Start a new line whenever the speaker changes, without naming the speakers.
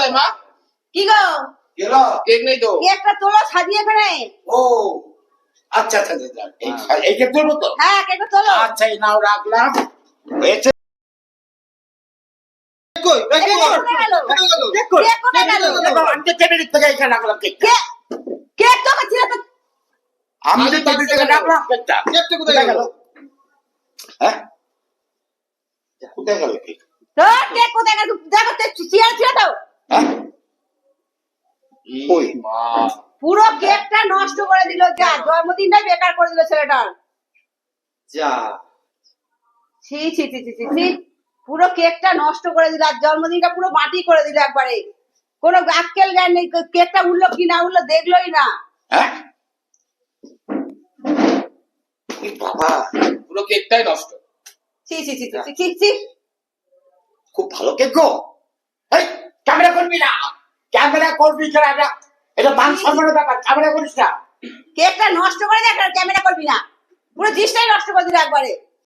কোথায় মা?
কি গো?
গেলো কেক নেই তো।
কেকটা তোলো সাজিয়ে এখানে।
ও আচ্ছা আচ্ছা আচ্ছা, এই কেক তুলবো তো?
হ্যাঁ কেকটা তোলো।
আচ্ছা এই নাও রাখলাম। হয়েছে কই?
কেক কোথায় গেল?
কেক কই?
কেক কোথায় গেল?
দেখো আমি তো টেবিল থেকে এখানে রাখলাম কেকটা।
কেক তো খাচ্ছি না তো।
আমি তো টেবিল থেকে রাখলাম কেকটা। কেকটা কোথায় গেল? হ্যাঁ কোথায় গেল কেক?
তোর কেক কোথায় গেল? দেখো তো চেয়ার ছিল তো।
হ্যাঁ কই মা?
পুরো কেকটা নষ্ট করে দিল, যা জন্মদিনটাই বেকার করে দিল ছেলেটার।
যা
ছি ছি ছি ছি ছি ছি। পুরো কেকটা নষ্ট করে দিল আর জন্মদিনটা পুরো মাটি করে দিল একবারে। কোনো আক্কেল জ্ঞান নেই, কেকটা উঠলো কি না উঠলো দেখলোই না।
হ্যাঁ এই বাবা পুরো কেকটাই নষ্ট।
ছি ছি ছি ছি ছি ছি।
খুব ভালো কেক গো। এই ক্যামেরা করবি না, ক্যামেরা করবি না, এটা মান সম্মানের ব্যাপার, ক্যামেরা করিস না।
কেকটা নষ্ট করে দেখ আর ক্যামেরা করবি না। পুরো জিনিসটাই নষ্ট করে দিল একবারে।